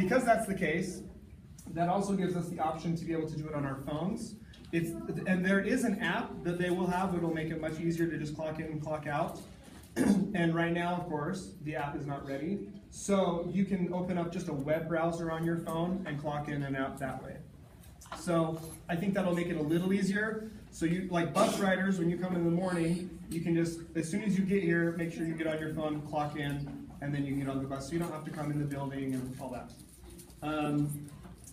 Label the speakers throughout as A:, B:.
A: because that's the case, that also gives us the option to be able to do it on our phones. And there is an app that they will have that'll make it much easier to just clock in and clock out. And right now, of course, the app is not ready. So you can open up just a web browser on your phone and clock in and out that way. So I think that'll make it a little easier. So you, like bus riders, when you come in the morning, you can just, as soon as you get here, make sure you get on your phone, clock in, and then you can get on the bus. So you don't have to come in the building and all that.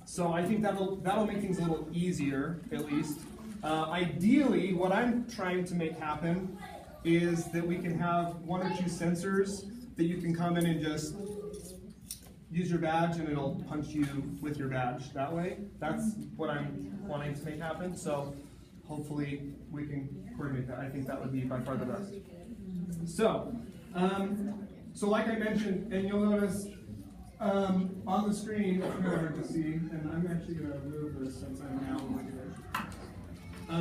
A: So I think that'll make things a little easier, at least. Ideally, what I'm trying to make happen is that we can have 1 or 2 sensors that you can come in and just use your badge and it'll punch you with your badge that way. That's what I'm wanting to make happen. So hopefully we can coordinate that. I think that would be by far the best. So, so like I mentioned, and you'll notice on the screen, it's kind of hard to see, and I'm actually going to move this since I'm now looking at it.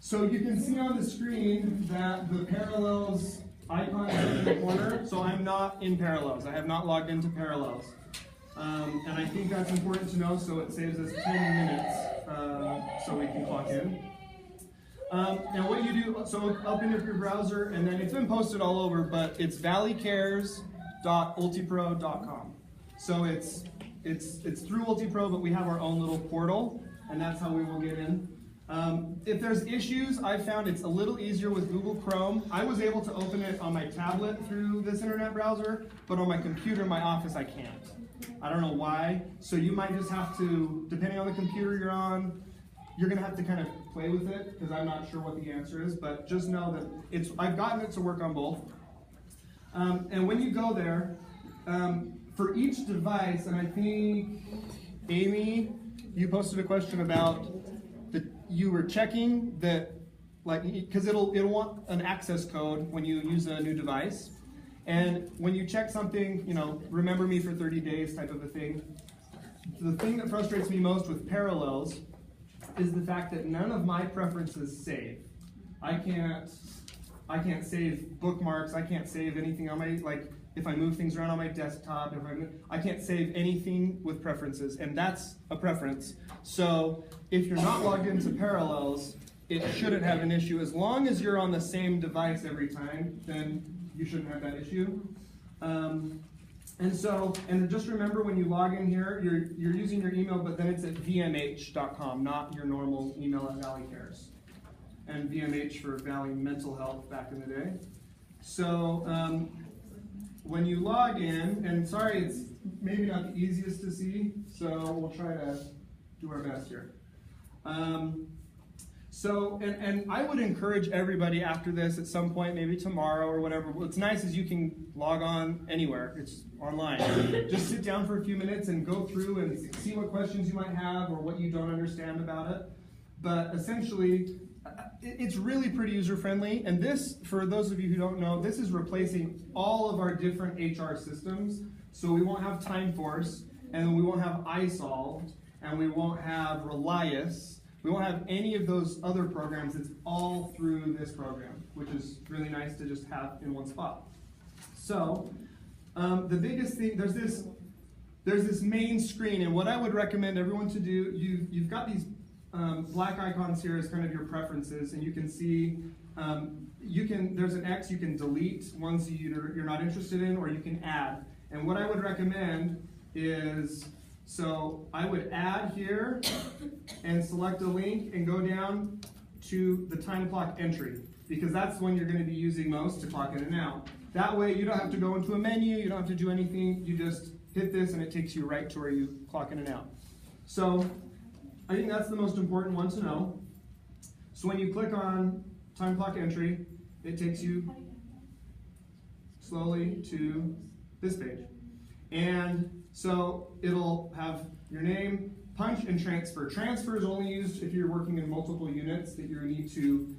A: So you can see on the screen that the Parallels icon is in the corner. So I'm not in Parallels. I have not logged into Parallels. And I think that's important to know, so it saves us 10 minutes so we can clock in. And what you do, so open up your browser, and then it's been posted all over, but it's valleycares.ultipro.com. So it's through Ultipro, but we have our own little portal, and that's how we will get in. If there's issues, I found it's a little easier with Google Chrome. I was able to open it on my tablet through this internet browser, but on my computer in my office I can't. I don't know why. So you might just have to, depending on the computer you're on, you're going to have to kind of play with it, because I'm not sure what the answer is, but just know that I've gotten it to work on both. And when you go there, for each device, and I think, Amy, you posted a question about that you were checking that, like, because it'll want an access code when you use a new device. And when you check something, you know, remember me for 30 days type of a thing. The thing that frustrates me most with Parallels is the fact that none of my preferences save. I can't save bookmarks. I can't save anything on my, like, if I move things around on my desktop. I can't save anything with preferences, and that's a preference. So if you're not logged into Parallels, it shouldn't have an issue. As long as you're on the same device every time, then you shouldn't have that issue. And just remember, when you log in here, you're using your email, but then it's at vmh.com, not your normal email at Valley Cares. And VMH for Valley Mental Health back in the day. So when you log in, and sorry, it's maybe not the easiest to see, so we'll try to do our best here. And I would encourage everybody after this at some point, maybe tomorrow or whatever. What's nice is you can log on anywhere. It's online. Just sit down for a few minutes and go through and see what questions you might have or what you don't understand about it. But essentially, it's really pretty user-friendly. And this, for those of you who don't know, this is replacing all of our different HR systems. So we won't have TimeForce, and we won't have iSolved, and we won't have Relias. We won't have any of those other programs. It's all through this program, which is really nice to just have in one spot. So the biggest thing, there's this main screen, and what I would recommend everyone to do, you've got these black icons here as kind of your preferences, and you can see there's an X you can delete ones you're not interested in, or you can add. And what I would recommend is, so I would add here and select a link and go down to the time clock entry, because that's when you're going to be using most to clock in and out. That way you don't have to go into a menu, you don't have to do anything, you just hit this and it takes you right to where you clock in and out. So I think that's the most important one to know. So when you click on time clock entry, it takes you slowly to this page. And so it'll have your name, punch, and transfer. Transfer is only used if you're working in multiple units that you need to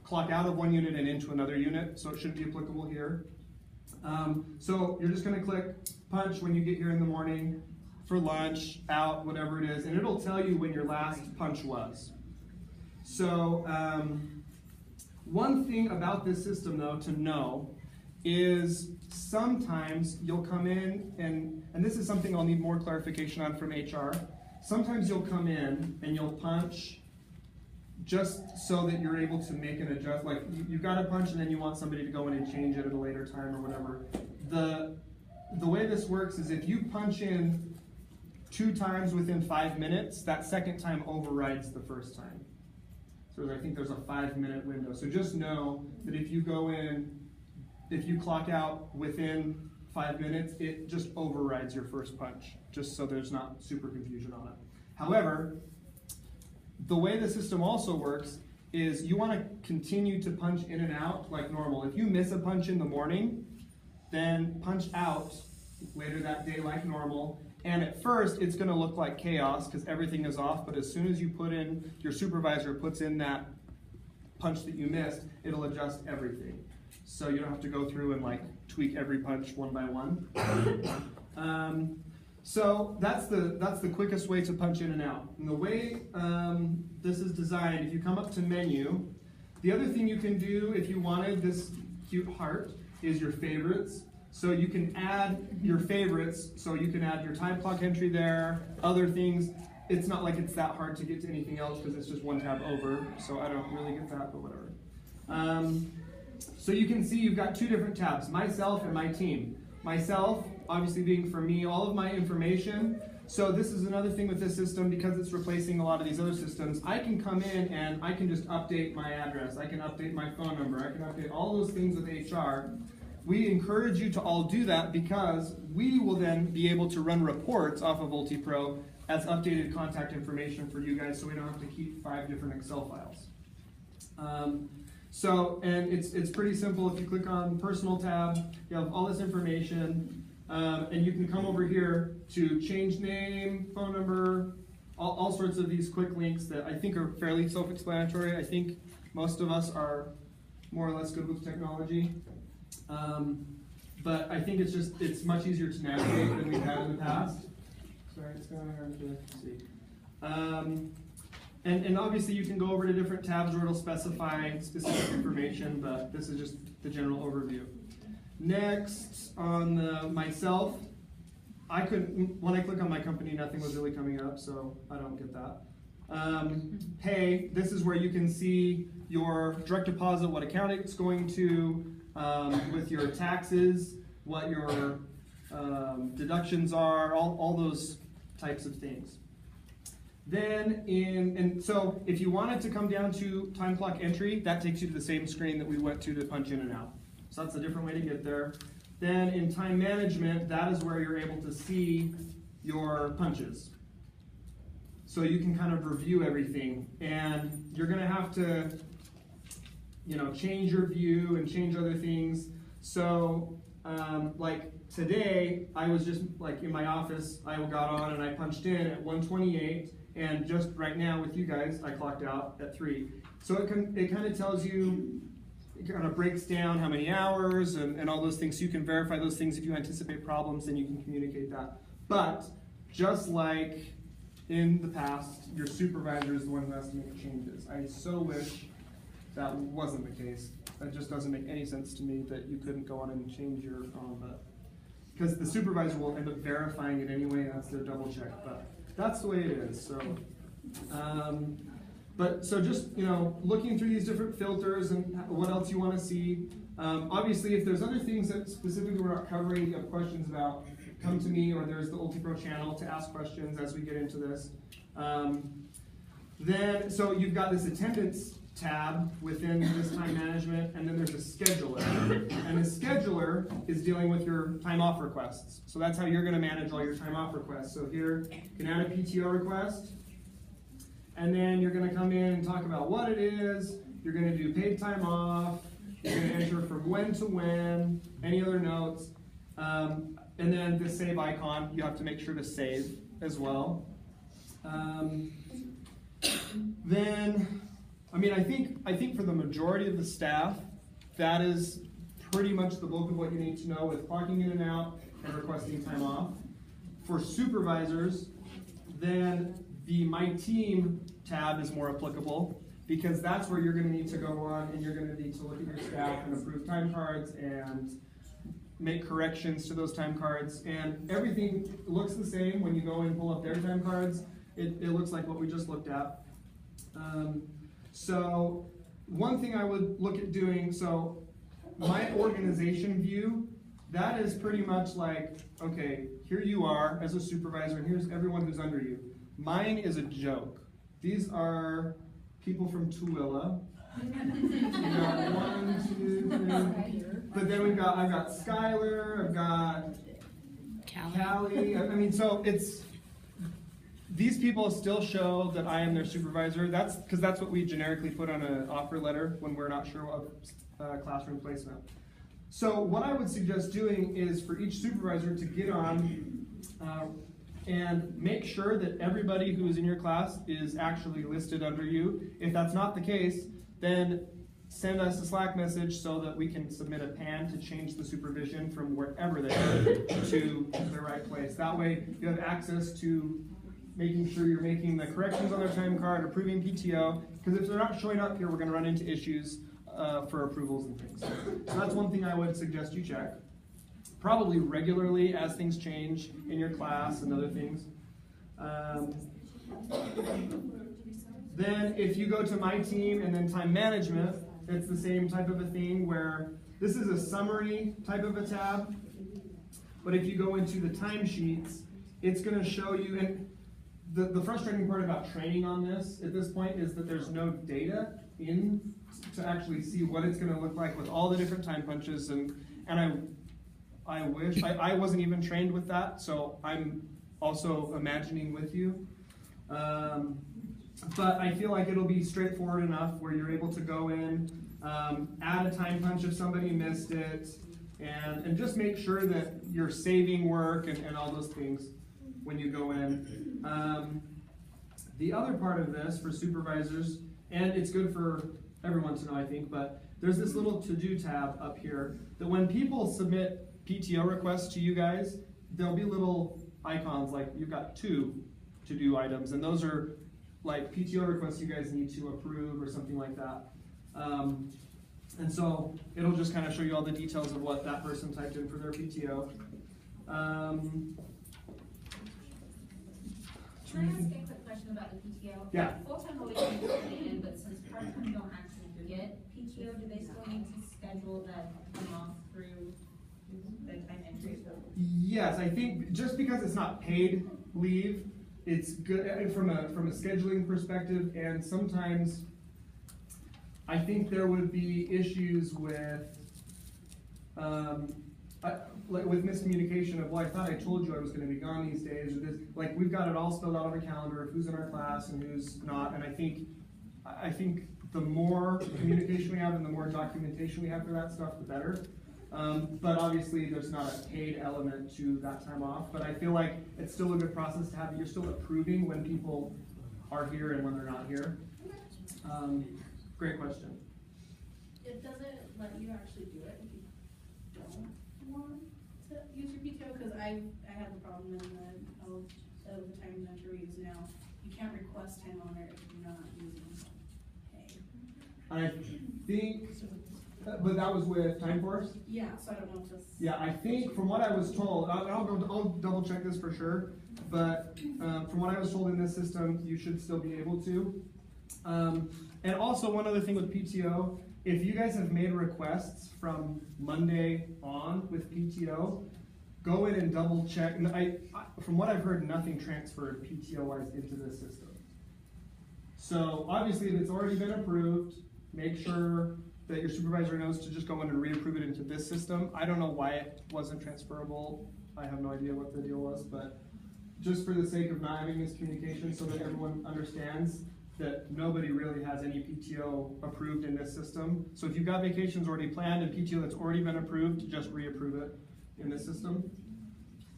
A: clock out of one unit and into another unit, so it shouldn't be applicable here. So you're just going to click punch when you get here in the morning, for lunch, out, whatever it is, and it'll tell you when your last punch was. So one thing about this system, though, to know is sometimes you'll come in and and this is something I'll need more clarification on from HR. Sometimes you'll come in and you'll punch just so that you're able to make an adjust. Like you've got to punch and then you want somebody to go in and change it at a later time or whatever. The way this works is if you punch in 2 times within 5 minutes, that second time overrides the first time. So I think there's a 5-minute window. So just know that if you go in, if you clock out within 5 minutes, it just overrides your first punch, just so there's not super confusion on it. However, the way the system also works is you want to continue to punch in and out like normal. If you miss a punch in the morning, then punch out later that day like normal. And at first, it's going to look like chaos because everything is off, but as soon as you put in, your supervisor puts in that punch that you missed, it'll adjust everything. So you don't have to go through and like tweak every punch one by one. So that's the quickest way to punch in and out. And the way this is designed, if you come up to menu, the other thing you can do if you wanted this cute heart is your favorites. So you can add your favorites, so you can add your time clock entry there, other things. It's not like it's that hard to get to anything else because it's just one tab over, so I don't really get that, but whatever. So you can see you've got 2 different tabs, myself and my team. Myself, obviously being for me, all of my information. So this is another thing with this system, because it's replacing a lot of these other systems, I can come in and I can just update my address, I can update my phone number, I can update all those things with HR. We encourage you to all do that because we will then be able to run reports off of Ultipro as updated contact information for you guys, so we don't have to keep 5 different Excel files. And it's pretty simple. If you click on Personal tab, you have all this information, and you can come over here to change name, phone number, all sorts of these quick links that I think are fairly self-explanatory. I think most of us are more or less good with technology. But I think it's much easier to navigate than we've had in the past. Sorry, it's kind of hard to see. And obviously you can go over to different tabs where it'll specify specific information, but this is just the general overview. Next, on the myself, when I click on my company, nothing was really coming up, so I don't get that. Pay, this is where you can see your direct deposit, what account it's going to, with your taxes, what your deductions are, all those types of things. Then so if you wanted to come down to time clock entry, that takes you to the same screen that we went to punch in and out. So that's a different way to get there. Then in time management, that is where you're able to see your punches. So you can kind of review everything, and you're going to have to change your view and change other things. So like today, I was just like in my office, I got on and I punched in at 1:28, and just right now with you guys, I clocked out at 3. So it kind of tells you, it kind of breaks down how many hours and all those things, so you can verify those things. If you anticipate problems, then you can communicate that. But just like in the past, your supervisor is the one who has to make changes. I so wish that wasn't the case. That just doesn't make any sense to me that you couldn't go on and change your own, because the supervisor will end up verifying it anyway. That's their double check, but that's the way it is. So, so just looking through these different filters and what else you want to see. Obviously, if there's other things that specifically we're not covering, you have questions about, come to me, or there's the Ultipro channel to ask questions as we get into this. So you've got this attendance tab within this time management, and then there's a scheduler. And the scheduler is dealing with your time off requests. So that's how you're going to manage all your time off requests. So here, you can add a PTO request, and then you're going to come in and talk about what it is. You're going to do paid time off. You're going to enter from when to when, any other notes. And then the save icon, you have to make sure to save as well. I think for the majority of the staff, that is pretty much the bulk of what you need to know with clocking in and out and requesting time off. For supervisors, then the My Team tab is more applicable, because that's where you're going to need to go on and you're going to need to look at your staff and approve time cards and make corrections to those time cards, and everything looks the same when you go and pull up their time cards. It looks like what we just looked at. So one thing I would look at doing, so my organization view, that is pretty much like, okay, here you are as a supervisor, and here's everyone who's under you. Mine is a joke. These are people from Tooele. We've got 1, 2, 3. But then I've got Skylar, I've got Callie. I mean, so these people still show that I am their supervisor. That's because that's what we generically put on an offer letter when we're not sure what classroom placement. So what I would suggest doing is for each supervisor to get on and make sure that everybody who is in your class is actually listed under you. If that's not the case, then send us a Slack message so that we can submit a PAN to change the supervision from wherever they are to the right place. That way you have access to making sure you're making the corrections on their time card, approving PTO, because if they're not showing up here, we're going to run into issues for approvals and things. So that's one thing I would suggest you check. Probably regularly as things change in your class and other things. Then if you go to my team and then time management, it's the same type of a thing where this is a summary type of a tab. But if you go into the timesheets, it's going to show you, and the frustrating part about training on this at this point is that there's no data in to actually see what it's going to look like with all the different time punches, and I wish I wasn't even trained with that, so I'm also imagining with you. But I feel like it'll be straightforward enough where you're able to go in, add a time punch if somebody missed it, and just make sure that you're saving work and all those things when you go in. The other part of this for supervisors, and it's good for everyone to know, I think, but there's this little to-do tab up here that when people submit PTO requests to you guys, there'll be little icons like you've got 2 to-do items, and those are like PTO requests you guys need to approve or something like that. And so it'll just kind of show you all the details of what that person typed in for their PTO.
B: Can I ask a quick question about the PTO?
A: Yeah.
B: Full-time always needs to come in, but since part-time don't actually get PTO, do they still need to schedule that time off through the time entry?
A: Yes, I think just because it's not paid leave, it's good from a scheduling perspective, and sometimes I think there would be issues with with miscommunication of, well, I thought I told you I was going to be gone these days, or this. Like, we've got it all spelled out on the calendar of who's in our class and who's not, and I think the more communication we have and the more documentation we have for that stuff, the better. But obviously there's not a paid element to that time off, but I feel like it's still a good process to have. You're still approving when people are here and when they're not here. Great question.
C: It doesn't let you actually do it if you don't want to use your PTO, because I have the problem in the time that we use now. You can't request time on it if you're not using pay.
A: I think, but that was with TimeForce?
C: Yeah, so I don't know if this.
A: Yeah, I think from what I was told, I'll double check this for sure, but from what I was told in this system, you should still be able to. And also one other thing with PTO, if you guys have made requests from Monday on with PTO, go in and double check. And from what I've heard, nothing transferred PTO-wise into this system. So obviously if it's already been approved, make sure that your supervisor knows to just go in and reapprove it into this system. I don't know why it wasn't transferable. I have no idea what the deal was, but just for the sake of not having miscommunication so that everyone understands that nobody really has any PTO approved in this system. So if you've got vacations already planned and PTO that's already been approved, just reapprove it in this system.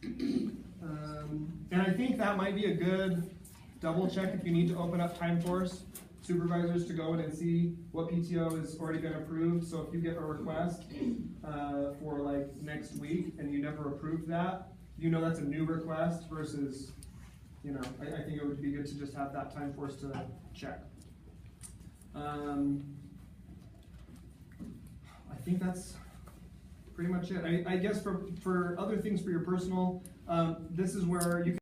A: And I think that might be a good double check if you need to open up TimeForce supervisors to go in and see what PTO has already been approved. So if you get a request for like next week and you never approved that, you know that's a new request versus, you know, I think it would be good to just have that TimeForce to check. I think that's pretty much it. I guess for other things for your personal, this is where you can